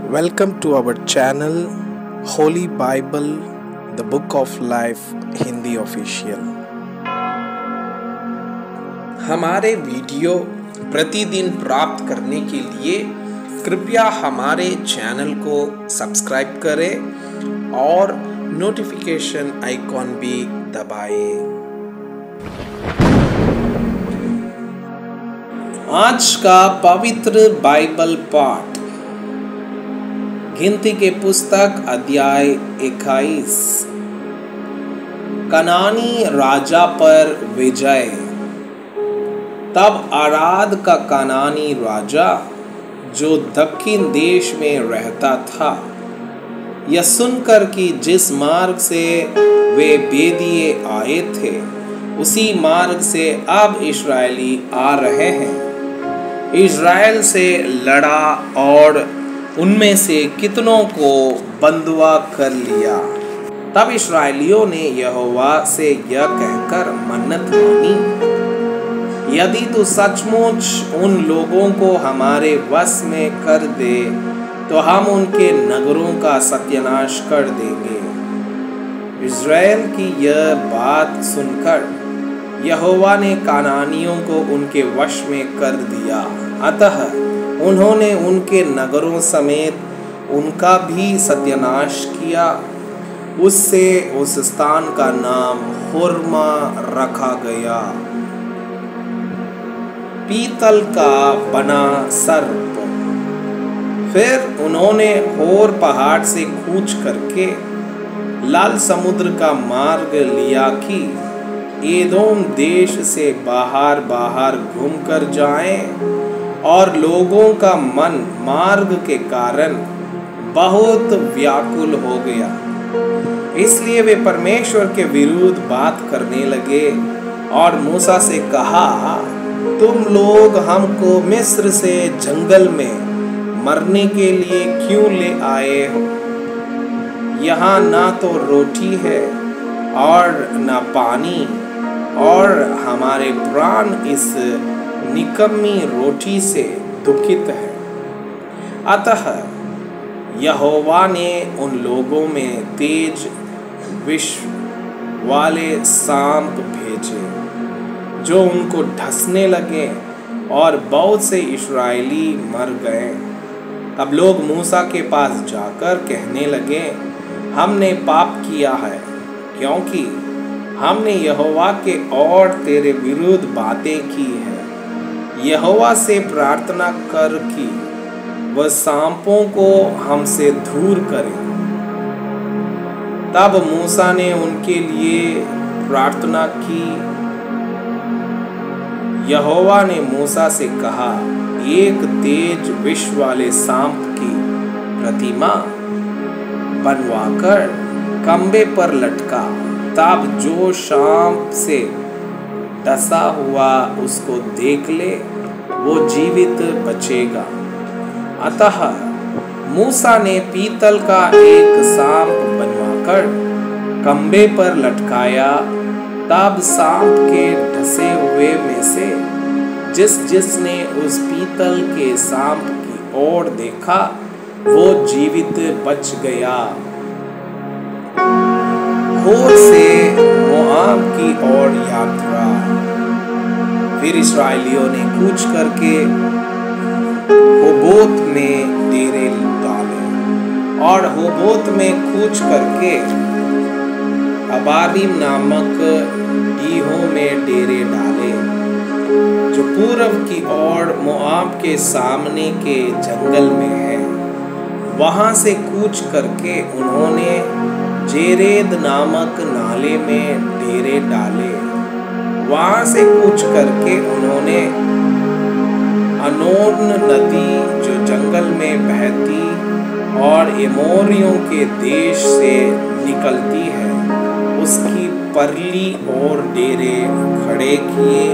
Welcome to our channel Holy Bible, the Book of Life Hindi official. हमारे video प्रतिदिन प्राप्त करने के लिए कृपया हमारे चैनल को सब्सक्राइब करें और नोटिफिकेशन आइकॉन भी दबाएं। आज का पवित्र बाइबल पाठ गिनती के पुस्तक अध्याय 21। कनानी राजा पर विजय। तब अराद का कनानी राजा जो दक्षिण देश में रहता था, यह सुनकर कि जिस मार्ग से वे बेदिए आए थे उसी मार्ग से अब इस्राएली आ रहे हैं, इस्राएल से लड़ा और उनमें से कितनों को बंधुआ कर लिया। तब इस्राएलियों ने यहोवा से यह कहकर मन्नत मानी, यदि तू सचमुच उन लोगों को हमारे वश में कर दे तो हम उनके नगरों का सत्यानाश कर देंगे। इस्राएल की यह बात सुनकर यहोवा ने कानानियों को उनके वश में कर दिया, अतः उन्होंने उनके नगरों समेत उनका भी सत्यानाश किया। उससे उस स्थान का नाम होर्मा रखा गया। पीतल का बना सर्प। फिर उन्होंने होर पहाड़ से कूच करके लाल समुद्र का मार्ग लिया कि एदोम देश से बाहर बाहर घूमकर जाएं, और लोगों का मन मार्ग के कारण बहुत व्याकुल हो गया। इसलिए वे परमेश्वर के विरुद्ध बात करने लगे और मूसा से कहा, तुम लोग हमको मिस्र से जंगल में मरने के लिए क्यों ले आए हो? यहाँ ना तो रोटी है और ना पानी, और हमारे प्राण इस निकम्मी रोटी से दुखित है। अतः यहोवा ने उन लोगों में तेज विष वाले सांप भेजे जो उनको ढसने लगे और बहुत से इस्राएली मर गए। अब लोग मूसा के पास जाकर कहने लगे, हमने पाप किया है, क्योंकि हमने यहोवा के और तेरे विरुद्ध बातें की है। यहोवा से प्रार्थना कर कि वह सांपों को हमसे दूर करे। तब मूसा ने उनके लिए प्रार्थना की। यहोवा ने मूसा से कहा, एक तेज विष वाले सांप की प्रतिमा बनवाकर खंबे पर लटका, तब जो सांप से डसा हुआ उसको देख ले वो जीवित बचेगा। अतः मूसा ने पीतल का एक सांप बनवाकर खंबे पर लटकाया। तब सांप के डसे हुए में से जिसने उस पीतल के सांप की ओर देखा वो जीवित बच गया। होर से मोआब की ओर यात्रा। फिर इस्राएलियों ने कूच करके होबोत में डेरे डाले और होबोत में कूच करके अबारीम नामक डीहों में डेरे डाले, जो पूर्व की ओर मोआब के सामने के जंगल में है। वहां से कूच करके उन्होंने जेरेद नामक नाले में डेरे डाले। वहां से कूच करके उन्होंने अनोन नदी जो जंगल में बहती और एमोरियों के देश से निकलती है, उसकी परली ओर डेरे खड़े किए,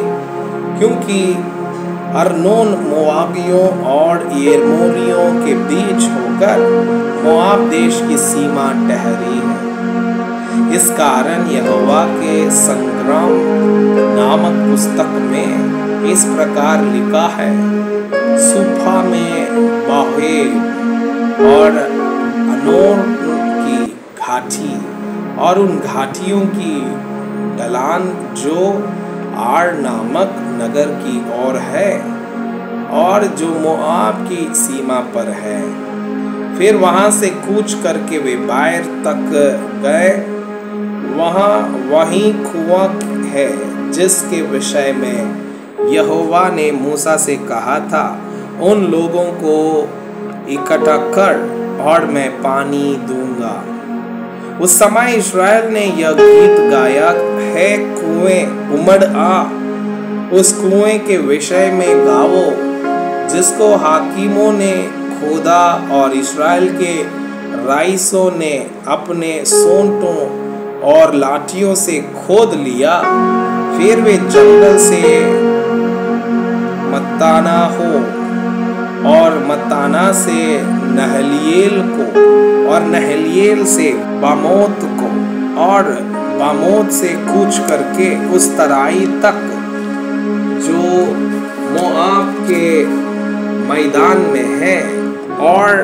क्योंकि अर्नोन मोआबियों और एमोरियों के बीच होकर मोआब देश की सीमा ठहरी है। इस कारण यहोवा के संग्राम नामक पुस्तक में इस प्रकार लिखा है, सुफा में बाहेब और अनोर की घाटी और उन घाटियों की ढलान जो आर नामक नगर की ओर है और जो मोआब की सीमा पर है। फिर वहां से कूच करके वे बायर तक गए। वहां वही कुआं है जिसके विषय में यहोवा ने मूसा से कहा था, उन लोगों को इकट्ठा कर और मैं पानी दूंगा। उस समय इस्राएल ने यह गीत गाया है, कुएं उमड़ आ, उस कुएं के विषय में गाओ जिसको हाकिमों ने खोदा और इस्राएल के राइसों ने अपने सोंटों और लाठियों से खोद लिया। फिर वे जंगल से मत्ताना हो और मत्ताना से नहलिएल को और नहलिएल से बामोत को और बामोत से कूच करके उस तराई तक जो मोआब के मैदान में है और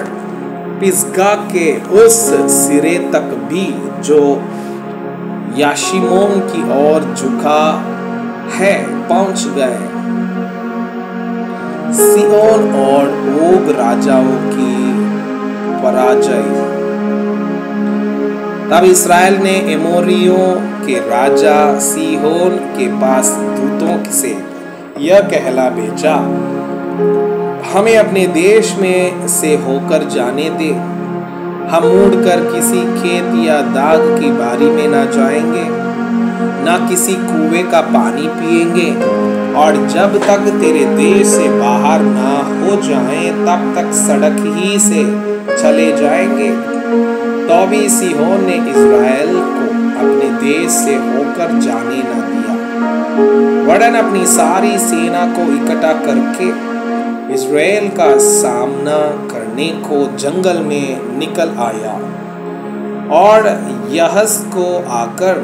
पिसगा के उस सिरे तक भी जो याशिमोन की ओर झुका है पहुंच गए। सिहोन और ओग राजाओं की पराजय। तब इस्राएल ने एमोरियों के राजा सीहोन के पास दूतों से यह कहला भेजा, हमें अपने देश में से होकर जाने दे। हम मुड़कर किसी खेत या दाग की बारी में ना जाएंगे, ना किसी कुएं का पानी पिएंगे, और जब तक तेरे देश से बाहर ना हो जाएं तब तक सड़क ही से चले जाएंगे। तो भी सीहोन ने इस्राएल को अपने देश से होकर जाने न दिया, वरन अपनी सारी सेना को इकट्ठा करके इस्राएल का सामना करने को जंगल में निकल आया और यहस को आकर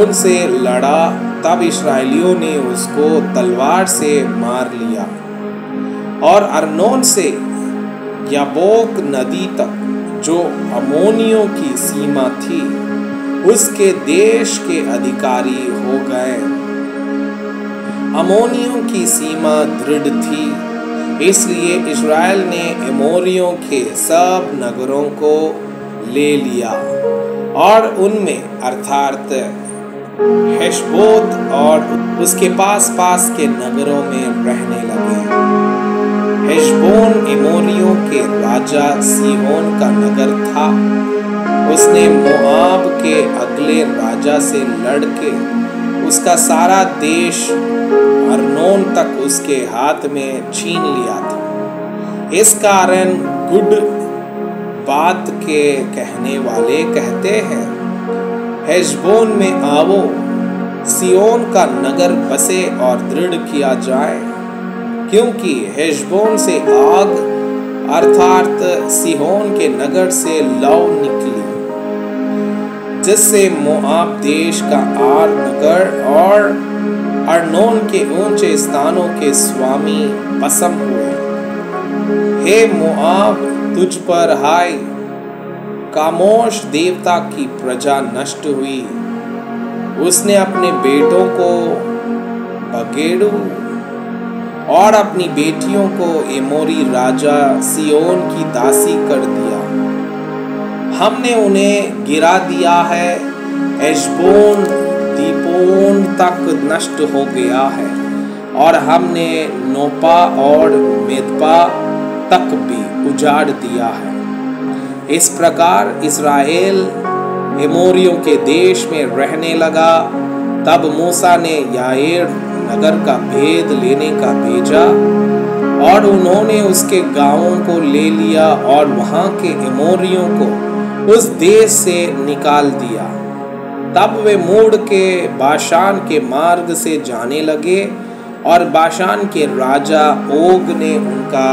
उनसे लड़ा। तब इस्राएलियों ने उसको तलवार से मार लिया और अर्नोन से याबोक नदी तक जो अमोनियों की सीमा थी उसके देश के अधिकारी हो गए। अमोनियों की सीमा दृढ़ थी, इसलिए इस्राएल ने एमोरियों के सब नगरों को ले लिया और उनमें अर्थात हेशबोत और उसके पास पास के नगरों में रहने लगे। हेशबोन एमोरियों के राजा सीहोन का नगर था। उसने मोआब के अगले राजा से लड़के उसका सारा देश अर्नोन तक उसके हाथ में छीन लिया था। इस कारण गुड बात के कहने वाले कहते हैं, हेशबोन में आवो, सियोन का नगर बसे और दृढ़ किया जाए, क्योंकि हेशबोन से आग अर्थात सिहोन के नगर से लौ निकली, जिससे मोआब देश का आर नगर और अर्नोन के ऊंचे स्थानों के स्वामी भस्म हुए। हे मोआब, तुझ पर हाय, कामोश देवता की प्रजा नष्ट हुई। उसने अपने बेटों को बगेड़ू और अपनी बेटियों को एमोरी राजा सियोन की दासी कर दिया। हमने उन्हें गिरा दिया है, हेशबोन दीपोन तक नष्ट हो गया है और हमने नोपा और मेदपा तक भी उजाड़ दिया है। इस प्रकार इस्राएल एमोरियों के देश में रहने लगा। तब मूसा ने याईर नगर का भेद लेने का भेजा और उन्होंने उसके गांवों को ले लिया और वहां के एमोरियों को उस देश से निकाल दिया। तब वे मुड़ के बाशान के मार्ग से जाने लगे और बाशान के राजा ओग ने उनका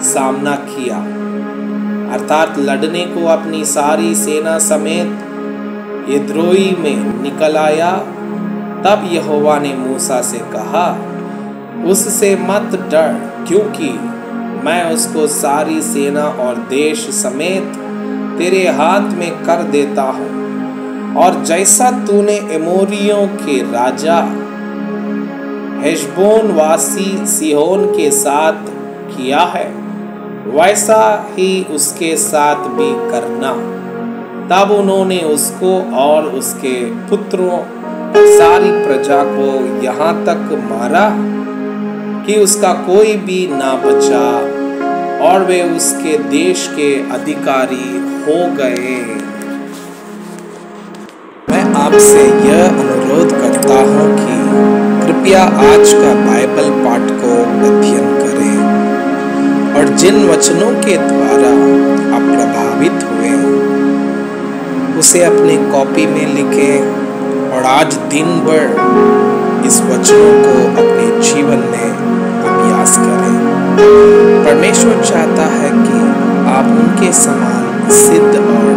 सामना किया, अर्थात लड़ने को अपनी सारी सेना समेत यद्रोई में निकल आया। तब यहोवा ने मूसा से कहा, उससे मत डर, क्योंकि मैं उसको सारी सेना और देश समेत तेरे हाथ में कर देता हूँ, और जैसा तूने एमोरियों के राजा हेशबोन वासी सिहोन के साथ किया है, वैसा ही उसके साथ भी करना। तब उन्होंने उसको और उसके पुत्रों और सारी प्रजा को यहाँ तक मारा कि उसका कोई भी ना बचा, और वे उसके देश के अधिकारी हो गए। मैं आपसे यह अनुरोध करता हूँ कि कृपया आज का बाइबल पाठ को अध्ययन करें, और जिन वचनों के द्वारा आप प्रभावित हुए उसे अपनी कॉपी में लिखें, और आज दिन भर इस वचनों को अपने जीवन में अभ्यास करें। परमेश्वर चाहता है कि आप उनके समान सिद्ध और